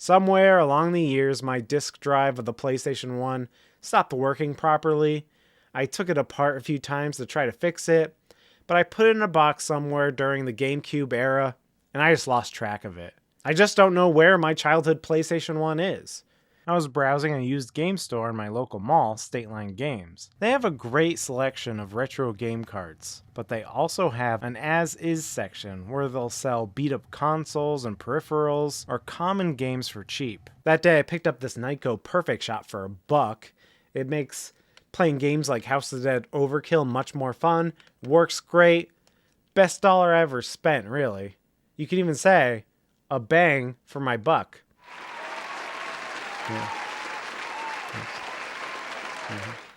Somewhere along the years, my disk drive of the PlayStation 1 stopped working properly. I took it apart a few times to try to fix it, but I put it in a box somewhere during the GameCube era, and I just lost track of it. I just don't know where my childhood PlayStation 1 is. I was browsing a used game store in my local mall, State Line Games. They have a great selection of retro game carts, but they also have an as-is section where they'll sell beat-up consoles and peripherals or common games for cheap. That day I picked up this Nyko Perfect Shot for $1. It makes playing games like House of the Dead Overkill much more fun, works great, best dollar I ever spent, really. You could even say, a bang for my buck. Yeah.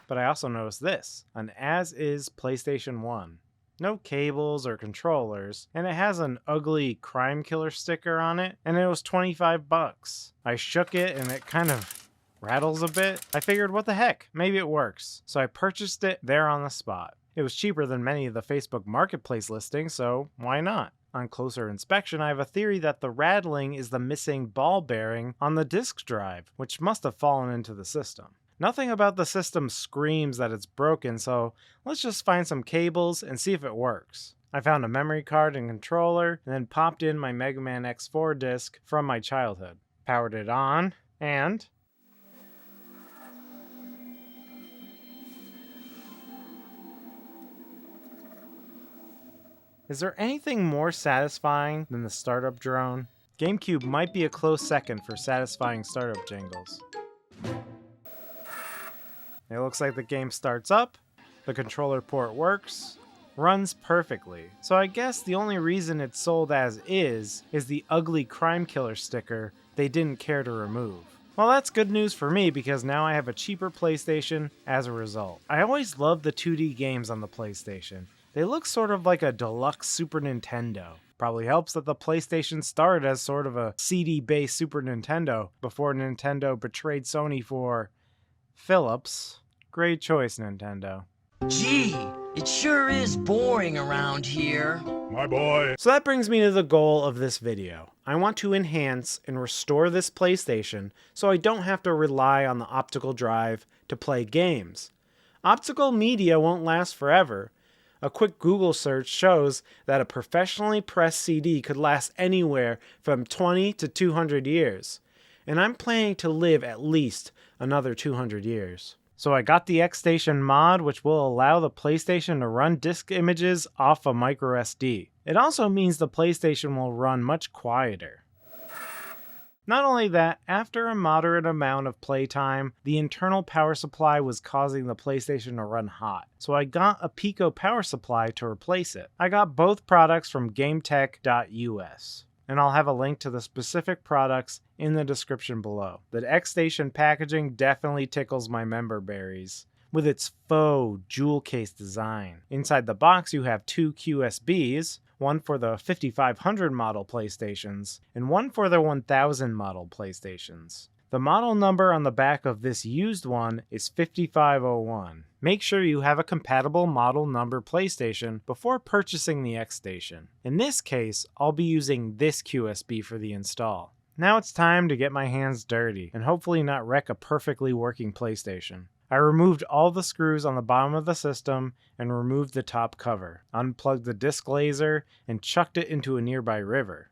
But I also noticed this, an as-is PlayStation 1. No cables or controllers, and it has an ugly crime killer sticker on it, and it was $25. I shook it and it kind of rattles a bit. I figured, what the heck, maybe it works. So I purchased it there on the spot. It was cheaper than many of the Facebook Marketplace listings, so why not? On closer inspection, I have a theory that the rattling is the missing ball bearing on the disk drive, which must have fallen into the system. Nothing about the system screams that it's broken, so let's just find some cables and see if it works. I found a memory card and controller, and then popped in my Mega Man X4 disc from my childhood. Powered it on, and is there anything more satisfying than the startup drone? GameCube might be a close second for satisfying startup jingles. It looks like the game starts up, the controller port works, runs perfectly. So I guess the only reason it's sold as is the ugly crime killer sticker they didn't care to remove. Well, that's good news for me because now I have a cheaper PlayStation as a result. I always loved the 2D games on the PlayStation. They look sort of like a deluxe Super Nintendo. Probably helps that the PlayStation started as sort of a CD-based Super Nintendo before Nintendo betrayed Sony for Philips. Great choice, Nintendo. Gee, it sure is boring around here. My boy. So that brings me to the goal of this video. I want to enhance and restore this PlayStation so I don't have to rely on the optical drive to play games. Optical media won't last forever. A quick Google search shows that a professionally pressed CD could last anywhere from 20 to 200 years. And I'm planning to live at least another 200 years. So I got the xStation mod, which will allow the PlayStation to run disk images off a microSD. It also means the PlayStation will run much quieter. Not only that, after a moderate amount of playtime, the internal power supply was causing the PlayStation to run hot. So I got a Pico power supply to replace it. I got both products from gametech.us. And I'll have a link to the specific products in the description below. The xStation packaging definitely tickles my member berries, with its faux jewel case design. Inside the box you have two QSBs, one for the 5500 model PlayStations, and one for the 1000 model PlayStations. The model number on the back of this used one is 5501. Make sure you have a compatible model number PlayStation before purchasing the xStation. In this case, I'll be using this QSB for the install. Now it's time to get my hands dirty and hopefully not wreck a perfectly working PlayStation. I removed all the screws on the bottom of the system and removed the top cover, unplugged the disc laser, and chucked it into a nearby river.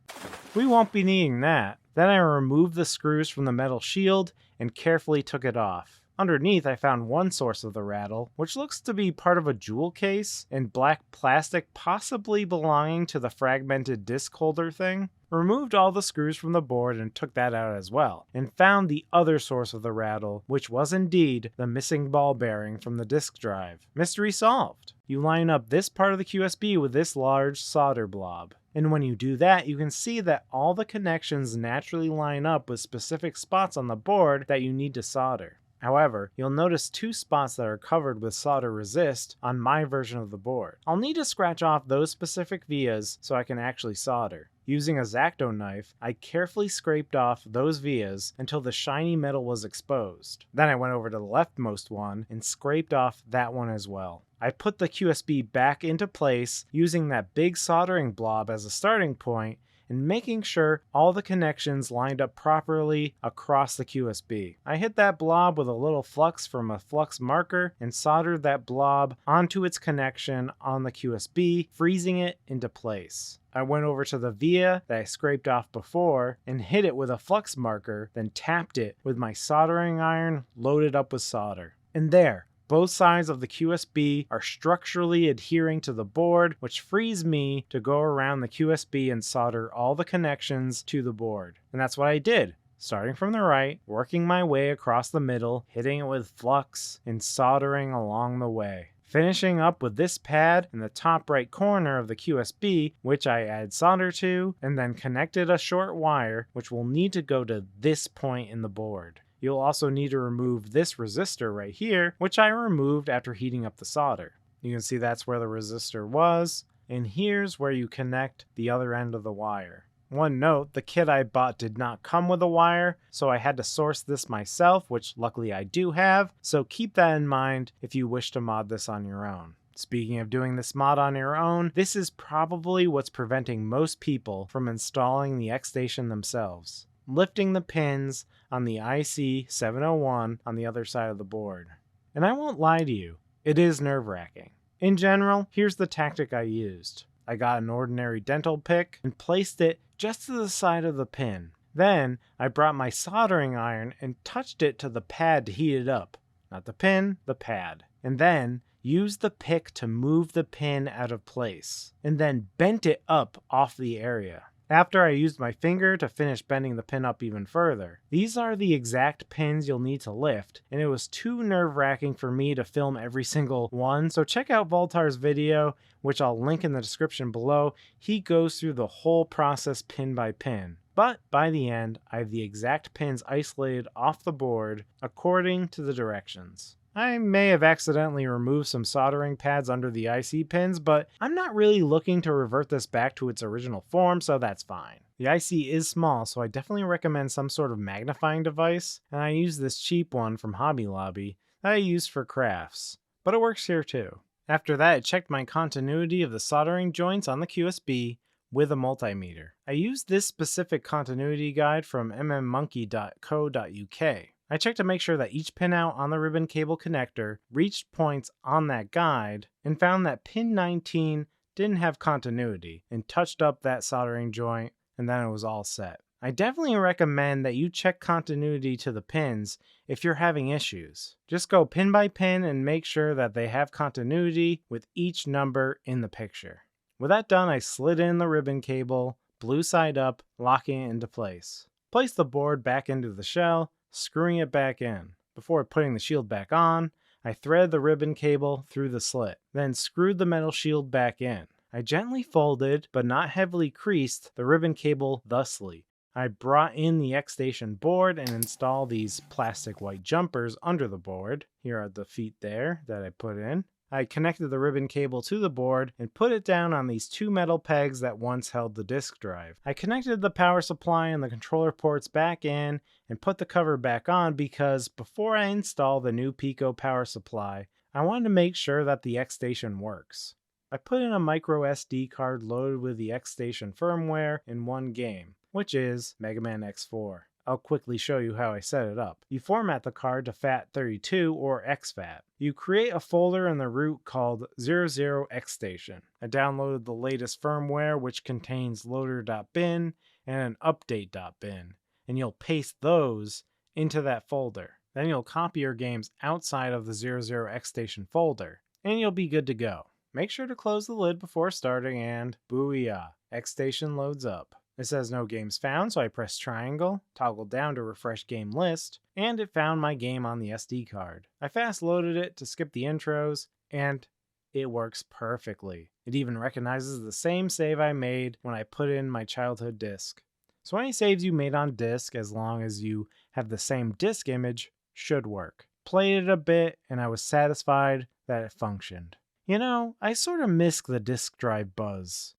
We won't be needing that. Then I removed the screws from the metal shield and carefully took it off. Underneath I found one source of the rattle, which looks to be part of a jewel case and black plastic possibly belonging to the fragmented disc holder thing. Removed all the screws from the board and took that out as well, and found the other source of the rattle, which was indeed the missing ball bearing from the disk drive. Mystery solved. You line up this part of the QSB with this large solder blob. And when you do that, you can see that all the connections naturally line up with specific spots on the board that you need to solder. However, you'll notice two spots that are covered with solder resist on my version of the board. I'll need to scratch off those specific vias so I can actually solder. Using a X-Acto knife, I carefully scraped off those vias until the shiny metal was exposed. Then I went over to the leftmost one and scraped off that one as well. I put the QSB back into place using that big soldering blob as a starting point and making sure all the connections lined up properly across the QSB. I hit that blob with a little flux from a flux marker and soldered that blob onto its connection on the QSB, freezing it into place. I went over to the via that I scraped off before and hit it with a flux marker, then tapped it with my soldering iron loaded up with solder. And there, both sides of the QSB are structurally adhering to the board, which frees me to go around the QSB and solder all the connections to the board. And that's what I did. Starting from the right, working my way across the middle, hitting it with flux, and soldering along the way. Finishing up with this pad in the top right corner of the QSB, which I add solder to, and then connected a short wire, which will need to go to this point in the board. You'll also need to remove this resistor right here, which I removed after heating up the solder. You can see that's where the resistor was, and here's where you connect the other end of the wire. One note, the kit I bought did not come with a wire, so I had to source this myself, which luckily I do have, so keep that in mind if you wish to mod this on your own. Speaking of doing this mod on your own, this is probably what's preventing most people from installing the xStation themselves. Lifting the pins on the IC701 on the other side of the board. And I won't lie to you, it is nerve-wracking. In general, here's the tactic I used. I got an ordinary dental pick and placed it just to the side of the pin. Then I brought my soldering iron and touched it to the pad to heat it up. Not the pin, the pad. And then used the pick to move the pin out of place. And then bent it up off the area. After I used my finger to finish bending the pin up even further. These are the exact pins you'll need to lift, and it was too nerve-wracking for me to film every single one, so check out Voultar's video, which I'll link in the description below. He goes through the whole process pin by pin. But by the end, I have the exact pins isolated off the board according to the directions. I may have accidentally removed some soldering pads under the IC pins, but I'm not really looking to revert this back to its original form, so that's fine. The IC is small, so I definitely recommend some sort of magnifying device, and I use this cheap one from Hobby Lobby that I use for crafts, but it works here too. After that, I checked my continuity of the soldering joints on the QSB with a multimeter. I used this specific continuity guide from mmmonkey.co.uk. I checked to make sure that each pinout on the ribbon cable connector reached points on that guide and found that pin 19 didn't have continuity and touched up that soldering joint, and then it was all set. I definitely recommend that you check continuity to the pins if you're having issues. Just go pin by pin and make sure that they have continuity with each number in the picture. With that done, I slid in the ribbon cable, blue side up, locking it into place. Place the board back into the shell, screwing it back in. Before putting the shield back on, I threaded the ribbon cable through the slit, then screwed the metal shield back in. I gently folded, but not heavily creased, the ribbon cable thusly. I brought in the xStation board and installed these plastic white jumpers under the board. Here are the feet there that I put in. I connected the ribbon cable to the board and put it down on these two metal pegs that once held the disk drive. I connected the power supply and the controller ports back in and put the cover back on because before I install the new Pico power supply, I wanted to make sure that the xStation works. I put in a micro SD card loaded with the xStation firmware in one game, which is Mega Man X4. I'll quickly show you how I set it up. You format the card to FAT32 or exFAT. You create a folder in the root called 00xStation. I downloaded the latest firmware, which contains loader.bin and an update.bin, and you'll paste those into that folder. Then you'll copy your games outside of the 00xStation folder, and you'll be good to go. Make sure to close the lid before starting and booyah, xStation loads up. It says no games found, so I press triangle, toggle down to refresh game list, and it found my game on the SD card. I fast loaded it to skip the intros, and it works perfectly. It even recognizes the same save I made when I put in my childhood disc. So any saves you made on disc, as long as you have the same disc image, should work. Played it a bit, and I was satisfied that it functioned. You know, I sort of miss the disc drive buzz.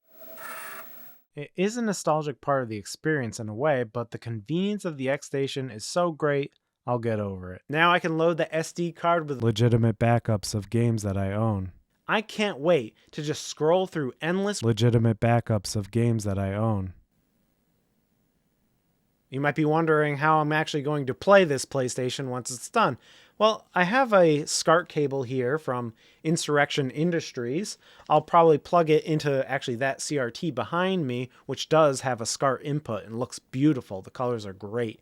It is a nostalgic part of the experience in a way, but the convenience of the xStation is so great, I'll get over it. Now I can load the SD card with legitimate backups of games that I own. I can't wait to just scroll through endless legitimate backups of games that I own. You might be wondering how I'm actually going to play this PlayStation once it's done. Well, I have a SCART cable here from Insurrection Industries. I'll probably plug it into actually that CRT behind me, which does have a SCART input and looks beautiful. The colors are great.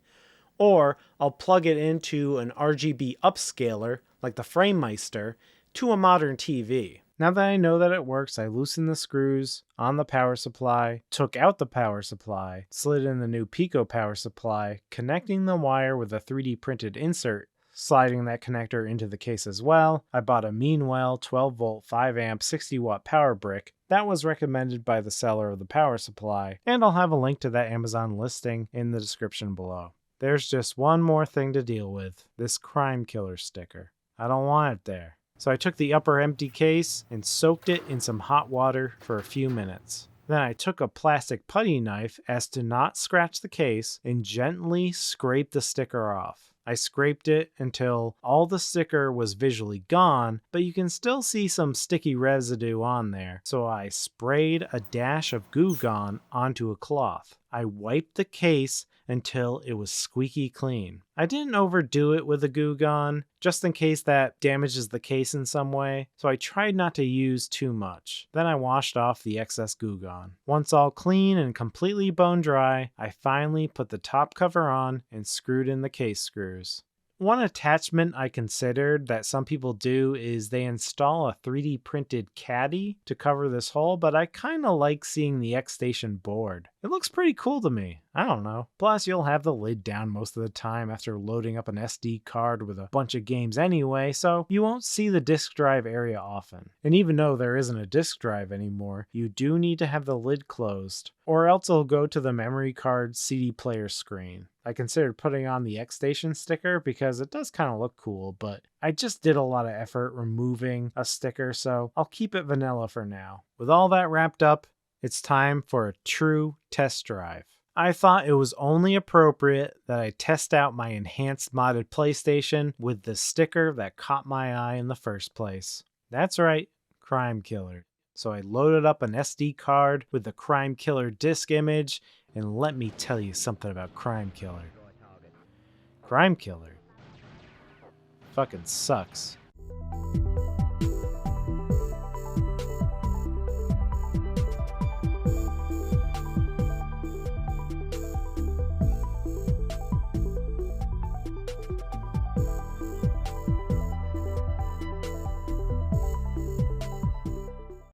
Or I'll plug it into an RGB upscaler, like the FrameMeister, to a modern TV. Now that I know that it works, I loosened the screws on the power supply, took out the power supply, slid in the new Pico power supply, connecting the wire with a 3D printed insert, sliding that connector into the case as well. I bought a Meanwell 12 volt 5 amp 60 watt power brick. That was recommended by the seller of the power supply, and I'll have a link to that Amazon listing in the description below. There's just one more thing to deal with, this Crime Killer sticker. I don't want it there. So I took the upper empty case and soaked it in some hot water for a few minutes. Then I took a plastic putty knife as to not scratch the case and gently scraped the sticker off. I scraped it until all the sticker was visually gone, but you can still see some sticky residue on there. So I sprayed a dash of Goo Gone onto a cloth. I wiped the case until it was squeaky clean. I didn't overdo it with the Goo Gone, just in case that damages the case in some way, so I tried not to use too much. Then I washed off the excess Goo Gone. Once all clean and completely bone dry, I finally put the top cover on and screwed in the case screws. One attachment I considered that some people do is they install a 3D printed caddy to cover this hole, but I kind of like seeing the xStation board. It looks pretty cool to me. I don't know. Plus, you'll have the lid down most of the time after loading up an SD card with a bunch of games anyway, so you won't see the disk drive area often. And even though there isn't a disk drive anymore, you do need to have the lid closed, or else it'll go to the memory card CD player screen. I considered putting on the xStation sticker because it does kind of look cool, but I just did a lot of effort removing a sticker, so I'll keep it vanilla for now. With all that wrapped up, it's time for a true test drive. I thought it was only appropriate that I test out my enhanced modded PlayStation with the sticker that caught my eye in the first place. That's right, Crime Killer. So I loaded up an SD card with the Crime Killer disc image, and let me tell you something about Crime Killer. Crime Killer fucking sucks.